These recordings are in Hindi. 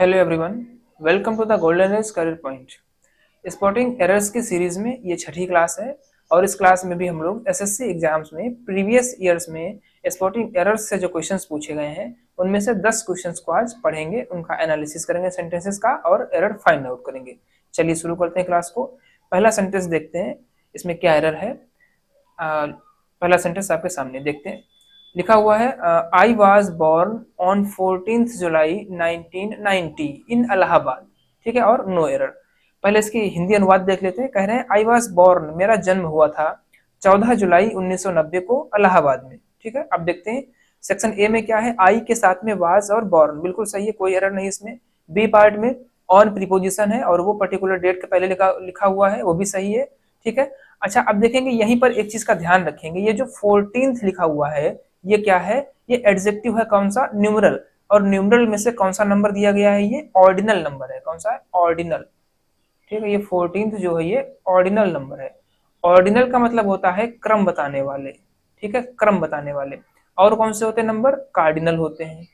Hello everyone, welcome to the golden age career point. Spotting errors की सीरीज में ये छठी क्लास है और इस क्लास में भी हम लोग एसएससी एग्जाम्स में प्रीवियस ईयर्स में स्पॉटिंग एरर्स से जो क्वेश्चंस पूछे गए हैं उनमें से 10 क्वेश्चंस को आज पढ़ेंगे, उनका एनालिसिस करेंगे सेंटेंसेस का और एरर फाइंड आउट करेंगे। चलिए शुरू करते हैं क्लास को। पहला सेंटेंस देखते हैं इसमें क्या एरर है। पहला सेंटेंस आपके सामने देखते हैं। लिखा हुआ है I was born on 14th July 1990 in Allahabad. ठीक है, और नो एरर। पहले इसकी हिंदी अनुवाद देख लेते हैं। कह रहे हैं आई वॉज बोर्न, मेरा जन्म हुआ था 14 जुलाई 1990 को इलाहाबाद में। ठीक है, अब देखते हैं सेक्शन ए में क्या है। आई के साथ में वाज और बोर्न बिल्कुल सही है, कोई एरर नहीं इसमें। बी पार्ट में ऑन प्रीपोजिशन है और वो पर्टिकुलर डेट के पहले लिखा हुआ है, वो भी सही है। ठीक है, अच्छा अब देखेंगे यहीं पर एक चीज का ध्यान रखेंगे, ये जो 14th लिखा हुआ है ये क्या है, ये एडजेक्टिव है, कौन सा, न्यूमरल। और न्यूमरल में से कौन सा नंबर दिया गया है, ये ऑर्डिनल नंबर है। कौन सा है, ऑर्डिनल। ठीक है, ये 14th जो है ये ऑर्डिनल नंबर है। ऑर्डिनल का मतलब होता है क्रम बताने वाले। ठीक है, क्रम बताने वाले। और कौन से होते हैं नंबर, कार्डिनल होते हैं।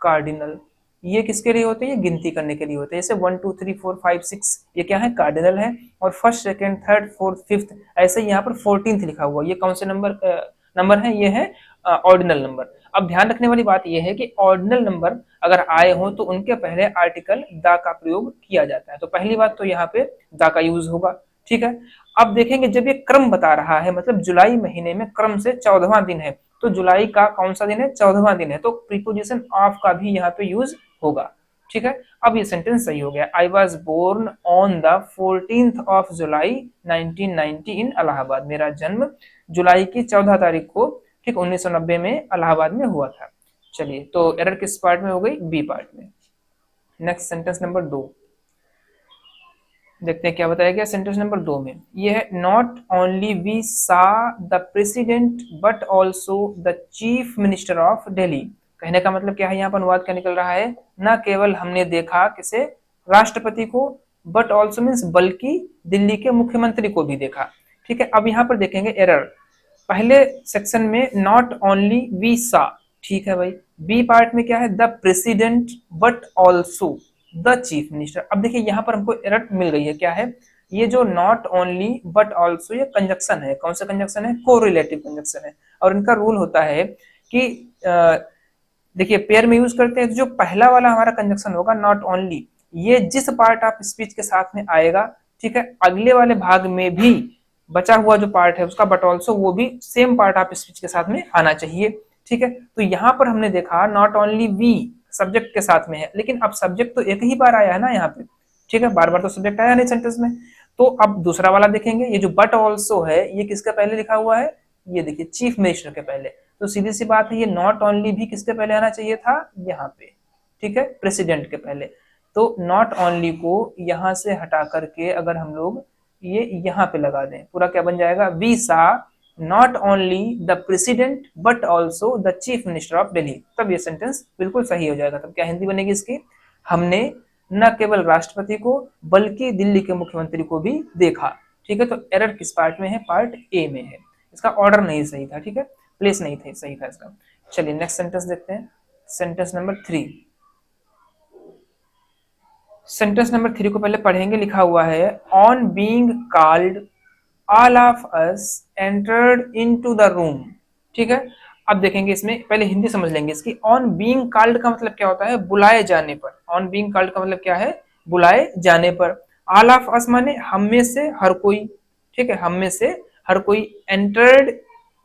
कार्डिनल ये किसके लिए होते हैं, ये गिनती करने के लिए होते हैं। जैसे 1 2 3 4 5 6 ये क्या है, कार्डिनल है। और first second third fourth fifth ऐसे यहाँ पर 14th लिखा हुआ, ये कौन से नंबर है, ये है ऑर्डिनल नंबर। अब ध्यान रखने वाली बात यह है कि ऑर्डिनल नंबर अगर आए हो तो उनके पहले आर्टिकल द का प्रयोग किया जाता है। तो पहली बात तो यहाँ पे द का यूज होगा। ठीक है, अब देखेंगे जब ये क्रम बता रहा है, मतलब जुलाई महीने में क्रम से 14वां दिन है, तो जुलाई का कौन सा दिन है, 14वां दिन है, तो प्रीपोजिशन ऑफ का भी यहाँ पे यूज होगा। ठीक है, अब ये सेंटेंस सही हो गया। I was born on the 14th of July 1990 in Allahabad, मेरा जन्म जुलाई की 14 तारीख को ठीक 1990 में इलाहाबाद में हुआ था। चलिए, तो एरर किस पार्ट में हो गई, बी पार्ट में। नेक्स्ट सेंटेंस नंबर 2 देखते हैं क्या बताया गया सेंटेंस नंबर 2 में। ये है not only we saw the president but also the chief minister of Delhi. कहने का मतलब क्या है, यहाँ पर अनुवाद क्या निकल रहा है, न केवल हमने देखा किसे, राष्ट्रपति को, बट ऑल्सो मीन्स बल्कि दिल्ली के मुख्यमंत्री को भी देखा। ठीक है, अब यहाँ पर देखेंगे एरर। पहले सेक्शन में नॉट ओनली वी सा, ठीक है भाई। बी पार्ट में क्या है, the president but also the chief minister. अब देखिए यहाँ पर हमको एरर मिल गई है, क्या है, ये जो नॉट ओनली बट ऑल्सो ये कंजक्शन है। कौन सा कंजक्शन है, कोरिलेटिव कंजक्शन है। और इनका रूल होता है कि देखिए पेयर में यूज करते हैं, तो जो पहला वाला हमारा कंजक्शन होगा नॉट ओनली, ये जिस पार्ट ऑफ स्पीच के साथ में आएगा, ठीक है, अगले वाले भाग में भी बचा हुआ जो पार्ट है उसका बट ऑल्सो वो भी सेम पार्ट ऑफ स्पीच के साथ में आना चाहिए। ठीक है, तो यहाँ पर हमने देखा नॉट ओनली वी सब्जेक्ट के साथ में है, लेकिन अब सब्जेक्ट तो एक ही बार आया है ना यहाँ पे। ठीक है, बार बार तो सब्जेक्ट आया नहीं सेंटेंस में। तो अब दूसरा वाला देखेंगे, ये जो बट ऑल्सो है ये किसके पहले लिखा हुआ है, ये देखिए चीफ मिनिस्टर के पहले। तो सीधी सी बात है, ये नॉट ओनली भी किसके पहले आना चाहिए था, यहाँ पे। ठीक है, प्रेसिडेंट के पहले। तो नॉट ओनली को यहाँ से हटा करके अगर हम लोग ये यहाँ पे लगा दें, पूरा क्या बन जाएगा, we saw not only the president but also the chief minister of Delhi. तब ये सेंटेंस बिल्कुल सही हो जाएगा। तब क्या हिंदी बनेगी इसकी, हमने न केवल राष्ट्रपति को बल्कि दिल्ली के मुख्यमंत्री को भी देखा। ठीक है, तो एरर किस पार्ट में है, पार्ट ए में है। इसका ऑर्डर नहीं सही था, ठीक है, प्लेस नहीं था सही था इसका। चलिए नेक्स्ट सेंटेंस देखते हैं, सेंटेंस नंबर 3। सेंटेंस नंबर 3 को पहले पढ़ेंगे। लिखा हुआ है on being called all of us entered into the room. ठीक है, अब देखेंगे इसमें पहले हिंदी समझ लेंगे इसकी। ऑन बीइंग कॉल्ड का मतलब क्या होता है, बुलाए जाने पर। ऑन बीइंग कॉल्ड का मतलब क्या है, बुलाए जाने पर। ऑल ऑफ अस माने हम में से हर कोई। ठीक है, हम में से हर कोई। एंटर्ड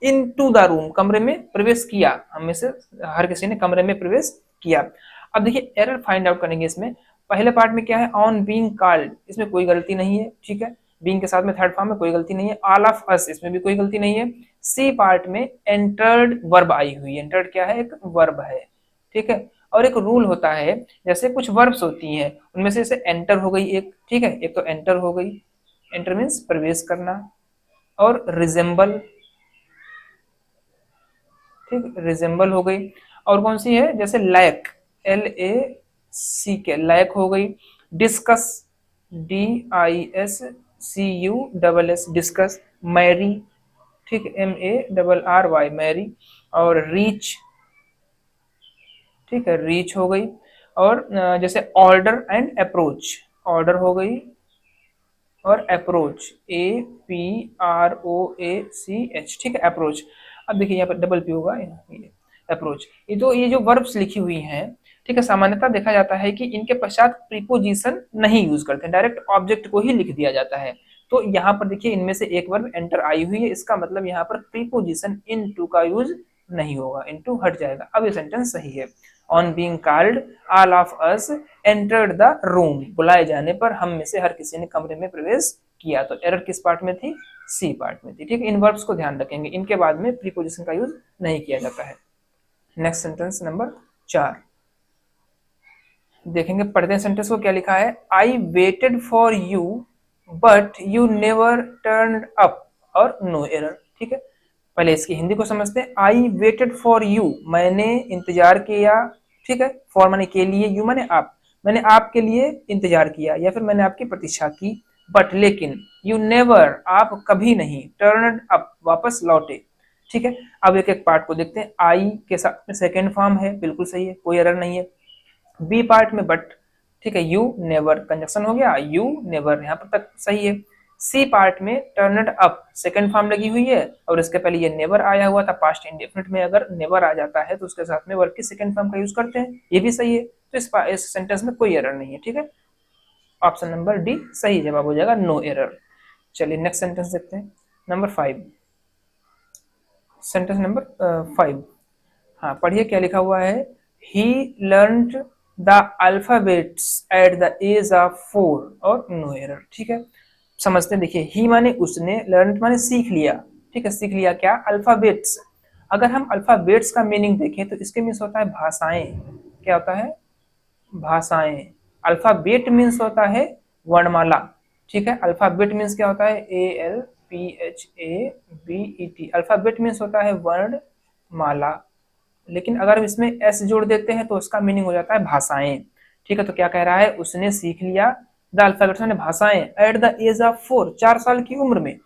इनटू द रूम, कमरे में प्रवेश किया, हम में से हर किसी ने कमरे में प्रवेश किया। अब देखिए एरर फाइंड आउट करेंगे इसमें। पहले पार्ट में क्या है, ऑन बीइंग कॉल्ड, इसमें कोई गलती नहीं है। ठीक है, बीइंग के साथ में थर्ड फॉर्म में कोई गलती नहीं है। ऑल ऑफ अस इसमें भी कोई गलती नहीं है। सी पार्ट में एंटर्ड वर्ब आई हुई है। एंटर्ड क्या है, एक वर्ब है। ठीक है, और एक रूल होता है, जैसे कुछ वर्ब्स होती हैं उनमें से जैसे एंटर हो गई एक, ठीक है, एक तो एंटर हो गई, एंटर मीन्स प्रवेश करना। और रिजेंबल, ठीक, रिजेंबल हो गई। और कौन सी है, जैसे लैक, LACK, लैक हो गई। Discuss, DISCUSS, discuss. मैरी, ठीक, MARRY, मैरी। और रीच, ठीक है, रीच हो गई। और जैसे ऑर्डर एंड अप्रोच, ऑर्डर हो गई और अप्रोच, APROACH, ठीक है, अप्रोच। अब देखिए यहाँ पर डबल पी होगा, ये अप्रोच। ये जो वर्ब्स लिखी हुई हैं, ठीक है, सामान्यतः देखा जाता है कि इनके पश्चात प्रीपोजिशन नहीं यूज करते, डायरेक्ट ऑब्जेक्ट को ही लिख दिया जाता है। तो यहाँ पर देखिए इनमें से एक वर्ब एंटर आई हुई है, इसका मतलब यहाँ पर प्रीपोजिशन इनटू का यूज नहीं होगा, इनटू हट जाएगा। अब ये सेंटेंस सही है। On being called all of us entered the room, बुलाए जाने पर हम में से हर किसी ने कमरे में प्रवेश किया। तो एरर किस पार्ट में थी? सी पार्ट में थी, ठीक है। इन वर्ब्स को ध्यान रखेंगे, इनके बाद में प्रीपोजिशन का यूज नहीं किया जाता है। नेक्स्ट सेंटेंस नंबर 4 देखेंगे, पढ़ते हैं सेंटेंस को। क्या लिखा है? I waited for you but you never turned up, और नो एरर, ठीक है। पहले इसकी हिंदी को समझते हैं। आई वेटेड फॉर यू, मैंने इंतजार किया, ठीक है। फॉर माने के लिए, यू माने आप, मैंने आपके लिए इंतजार किया या फिर मैंने आपकी प्रतीक्षा की। बट लेकिन, यू नेवर, आप कभी नहीं, टर्न्ड अप, वापस लौटे, ठीक है। अब एक एक पार्ट को देखते हैं। आई के साथ में सेकेंड फॉर्म है, बिल्कुल सही है, कोई एरर नहीं है। बी पार्ट में बट, ठीक है, यू नेवर कंजक्शन हो गया, यू नेवर यहाँ पर तक सही है। सी पार्ट में टर्नड अप सेकंड फॉर्म लगी हुई है और इसके पहले ये नेवर आया हुआ था। पास्ट इंडेफिनिट में अगर नेवर आ जाता है तो उसके साथ में वर्ब की सेकंड फॉर्म का यूज करते हैं, ये भी सही है। तो इस सेंटेंस में कोई एरर नहीं है, ठीक है। ऑप्शन नंबर डी सही जवाब हो जाएगा, नो एरर। चलिए नेक्स्ट सेंटेंस देखते हैं, नंबर 5। सेंटेंस नंबर 5, हाँ पढ़िए क्या लिखा हुआ है। He learned the alphabets at the age of 4, और नो एरर, ठीक है। समझते हैं, देखिए ही माने उसने, लर्न माने सीख लिया, ठीक है। सीख लिया क्या? अल्फाबेट्स। अगर हम अल्फाबेट्स का मीनिंग देखें तो इसके मीन्स होता है भाषाएं। क्या होता है? भाषाएं। अल्फाबेट मीन्स होता है वर्णमाला, ठीक है। अल्फाबेट मीन्स क्या होता है? ALPHABET, अल्फाबेट मीन्स होता है वर्णमाला। लेकिन अगर इसमें एस जोड़ देते हैं तो उसका मीनिंग हो जाता है भाषाएं, ठीक है। तो क्या कह रहा है? उसने सीख लिया द अल्फाबेट्स ने भाषाएं एट द एज ऑफ 4, 4 साल की उम्र में।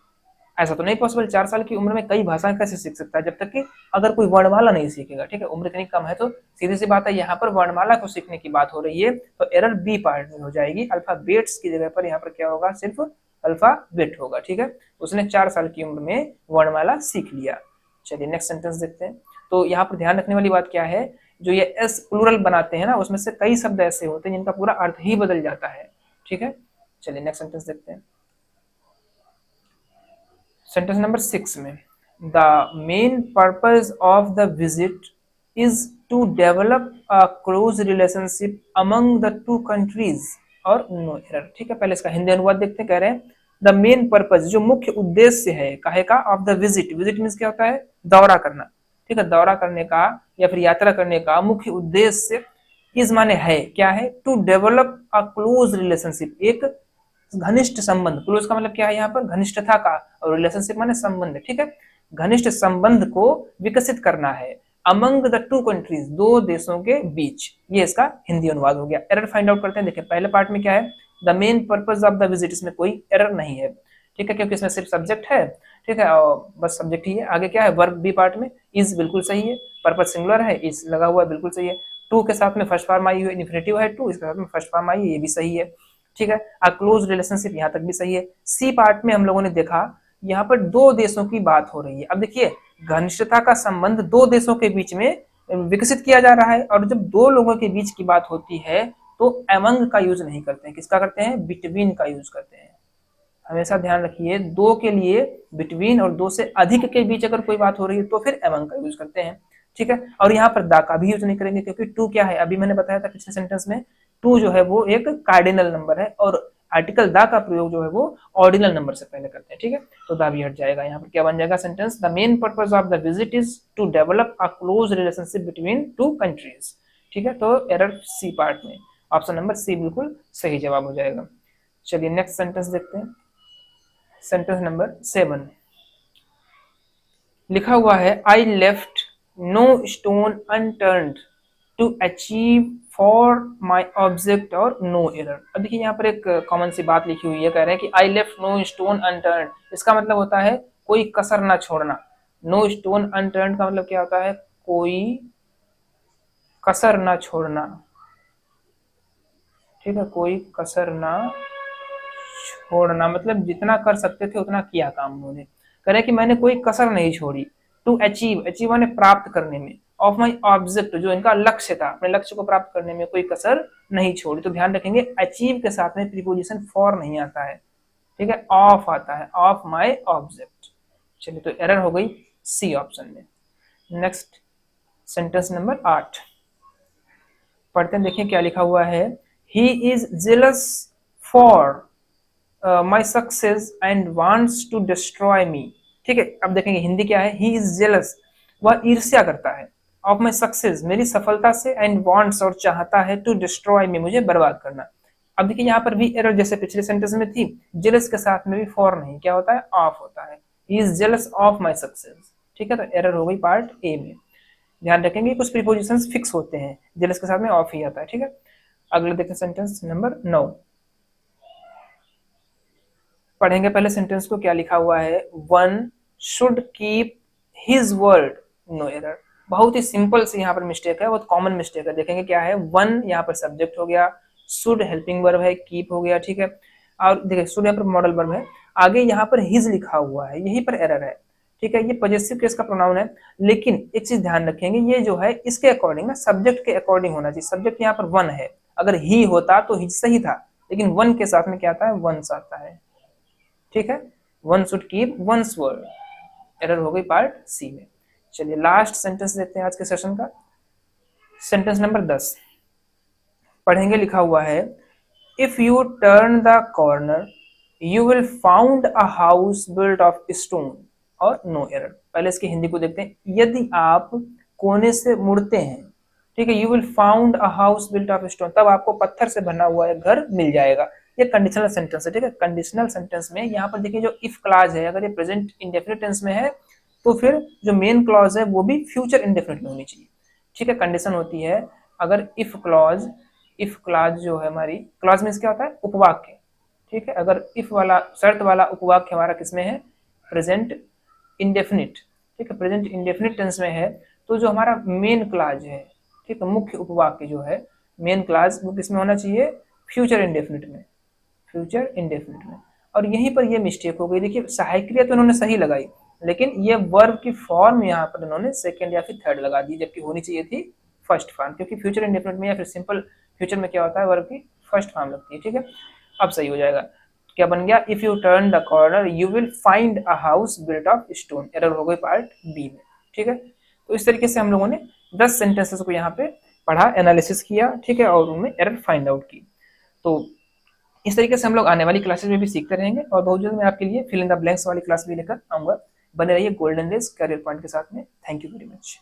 ऐसा तो नहीं पॉसिबल, 4 साल की उम्र में कई भाषाएं कैसे सीख सकता है जब तक कि अगर कोई वर्णमाला नहीं सीखेगा, ठीक है। उम्र इतनी कम है तो सीधी सी बात है यहाँ पर वर्णमाला को सीखने की बात हो रही है, तो एरर बी पार्ट में हो जाएगी। अल्फाबेट्स की जगह पर यहाँ पर क्या होगा? सिर्फ अल्फाबेट होगा, ठीक है। उसने 4 साल की उम्र में वर्णमाला सीख लिया। चलिए नेक्स्ट सेंटेंस देखते हैं। तो यहाँ पर ध्यान रखने वाली बात क्या है, जो ये एस प्लूरल बनाते हैं ना, उसमें से कई शब्द ऐसे होते हैं जिनका पूरा अर्थ ही बदल जाता है, ठीक है। चलिए नेक्स्ट सेंटेंस देखते हैं। सेंटेंस नंबर 6 में, the main purpose of the visit is to develop a close relationship among the two countries, और नो एरर, ठीक है। पहले इसका हिंदी अनुवाद देखते हैं। कह रहे हैं द मेन पर्पज, जो मुख्य उद्देश्य है, काहे का? Of the visit. Visit means क्या होता है? दौरा करना, ठीक है। दौरा करने का या फिर यात्रा करने का मुख्य उद्देश्य इस माने है, क्या है? To develop a close relationship, एक घनिष्ठ संबंध। क्लोज का मतलब क्या है यहाँ पर? घनिष्ठता का, और रिलेशनशिप माने संबंध, ठीक है। घनिष्ठ संबंध को विकसित करना है अमंग द टू कंट्रीज, दो देशों के बीच। ये इसका हिंदी अनुवाद हो गया। एरर फाइंड आउट करते हैं। देखिए पहले पार्ट में क्या है? The main purpose of the visit, इसमें कोई एरर नहीं है, ठीक है, क्योंकि इसमें सिर्फ सब्जेक्ट है, ठीक है, और बस सब्जेक्ट ही है। आगे क्या है? वर्ब बी पार्ट में इज बिल्कुल सही है, पर्पज सिंगुलर है, इज लगा हुआ है, बिल्कुल सही है। टू के साथ में फर्स्ट फॉर्म आई हुई, इन्फिनिटिव है टू, इसके साथ में फर्स्ट फॉर्म आई है, ये भी सही है, ठीक है। अ क्लोज रिलेशनशिप यहाँ तक भी सही है। सी पार्ट में हम लोगों ने देखा यहाँ पर दो देशों की बात हो रही है। अब देखिए घनिष्ठता का संबंध दो देशों के बीच में विकसित किया जा रहा है, और जब दो लोगों के बीच की बात होती है तो अमंग का यूज नहीं करते हैं, किसका करते हैं? बिटवीन का यूज करते हैं। हमेशा ध्यान रखिए, दो के लिए बिटवीन, और दो से अधिक के बीच अगर कोई बात हो रही है तो फिर अमंग का यूज करते हैं, ठीक है। और यहाँ पर दा का भी यूज नहीं करेंगे, क्योंकि टू क्या है? अभी मैंने बताया था पिछले सेंटेंस में, टू जो है वो एक कार्डिनल नंबर है, और आर्टिकल दा का प्रयोग जो है वो ऑर्डिनल नंबर से पहले करते हैं, ठीक है। तो दा भी हट जाएगा। यहाँ पर क्या बन जाएगा sentence? The main purpose of the visit is to develop a close relationship between two countries, ठीक है। तो एरर सी पार्ट में, ऑप्शन नंबर सी बिल्कुल सही जवाब हो जाएगा। चलिए नेक्स्ट सेंटेंस देखते हैं। सेंटेंस नंबर 7 लिखा हुआ है, I left no stone unturned to achieve for my object, और नो एरर। अब देखिए यहाँ पर एक कॉमन सी बात लिखी हुई है, कह रहे हैं कि I left no stone unturned, इसका मतलब होता है कोई कसर ना छोड़ना। नो स्टोन अनटर्न्ड का मतलब क्या होता है? कोई कसर ना छोड़ना, ठीक है, कोई कसर ना छोड़ना, मतलब जितना कर सकते थे उतना किया काम उन्होंने। कह रहे कि मैंने कोई कसर नहीं छोड़ी। टू अचीव, अचीव मैंने प्राप्त करने में, ऑफ माई ऑब्जेक्ट, जो इनका लक्ष्य था, अपने लक्ष्य को प्राप्त करने में कोई कसर नहीं छोड़ी। तो ध्यान रखेंगे अचीव के साथ में प्रीपोजिशन फॉर नहीं आता है, ठीक है, ऑफ आता है, ऑफ माई ऑब्जेक्ट। चलिए, तो एरर हो गई सी ऑप्शन में। नेक्स्ट सेंटेंस नंबर 8 पढ़ते हैं, देखिए क्या लिखा हुआ है। He is jealous for my success and wants to destroy me. ठीक है, अब देखेंगे हिंदी क्या है। ही इज जेलस, वह ईर्ष्या करता है, ऑफ माई सक्सेस, मेरी सफलता से, एंड वांट्स, और चाहता है, टू डिस्ट्रॉय मी, मुझे बर्बाद करना। अब देखिए यहाँ पर भी एरर जैसे पिछले सेंटेंस में थी, जेलस के साथ में भी फॉर नहीं, क्या होता है, ऑफ होता है। He is jealous of my success. ठीक है, तो एरर हो गई पार्ट ए में। ध्यान रखेंगे कुछ प्रीपोजिशंस फिक्स होते हैं, जेलस के साथ में ऑफ ही आता है। ठीक है, अगले देखें सेंटेंस नंबर 9 पढ़ेंगे। पहले सेंटेंस को क्या लिखा हुआ है। One should keep his word, no error. बहुत ही सिंपल से यहाँ पर मिस्टेक है, बहुत कॉमन मिस्टेक है। देखेंगे क्या है, वन यहाँ पर सब्जेक्ट हो गया, शुड हेल्पिंग वर्ब है, कीप हो गया। ठीक है, और देखिए शुड यहाँ पर मॉडल वर्ब है, आगे यहाँ पर हिज लिखा हुआ है, यहीं पर एरर है। ठीक है, ये पॉजेसिव केस का प्रोनाउन है, लेकिन एक चीज ध्यान रखेंगे, ये जो है इसके अकॉर्डिंग ना, सब्जेक्ट के अकॉर्डिंग होना चाहिए। सब्जेक्ट यहाँ पर वन है, अगर ही होता तो हिज सही था, लेकिन वन के साथ में क्या आता है, वंस आता है। ठीक है, one should keep once word, error हो गई पार्ट सी में। चलिए लास्ट सेंटेंस देखते हैं आज के सेशन का, सेंटेंस नंबर 10 पढ़ेंगे। लिखा हुआ है, if U turn the corner you will found a house built of stone और नो एरर। पहले इसकी हिंदी को देखते हैं। यदि आप कोने से मुड़ते हैं, ठीक है, you will found a house built of stone, तब आपको पत्थर से बना हुआ एक घर मिल जाएगा। ये कंडीशनल सेंटेंस है। ठीक है, कंडीशनल सेंटेंस में यहाँ पर देखिए जो इफ क्लॉज है, अगर ये प्रेजेंट इंडेफिनिट टेंस में है तो फिर जो मेन क्लॉज है वो भी फ्यूचर इंडेफिनिट में होनी चाहिए। ठीक है, कंडीशन होती है अगर इफ क्लॉज जो है हमारी, क्लॉज मीन्स क्या होता है, उपवाक्य। ठीक है, अगर इफ वाला शर्त वाला उपवाक्य हमारा किसमें है, प्रेजेंट इंडेफिनिट। ठीक है, प्रेजेंट इंडेफिनिट टेंस में है, तो जो हमारा मेन क्लॉज है, ठीक है, मुख्य उपवाक्य जो है मेन क्लॉज, वो किसमें होना चाहिए, फ्यूचर इंडेफिनिट में, फ्यूचर इंडेफिनिट में। और यहीं पर ये मिस्टेक हो गई। देखिए सहायक क्रिया तो उन्होंने सही लगाई, लेकिन ये वर्ब की फॉर्म यहाँ पर उन्होंने सेकंड या फिर थर्ड लगा दी, जबकि होनी चाहिए थी फर्स्ट फॉर्म, क्योंकि फ्यूचर इंडेफिनिट में या फिर सिंपल फ्यूचर में क्या होता है, वर्ब की फर्स्ट फॉर्म लगती है। ठीक है, अब सही हो जाएगा। क्या बन गया, if U turn the corner you will find a house built of stone, error हो गई पार्ट बी में। ठीक है, तो इस तरीके से हम लोगों ने 10 सेंटेंसेस को यहाँ पे पढ़ा, एनालिसिस किया। ठीक है, और उनमें एरर फाइंड आउट की। तो इस तरीके से हम लोग आने वाली क्लासेस में भी सीखते रहेंगे, और बहुत जल्द मैं आपके लिए फिल इन द ब्लैंक्स वाली क्लास भी लेकर आऊंगा। बने रहिए गोल्डन डेज करियर पॉइंट के साथ में। Thank you very much.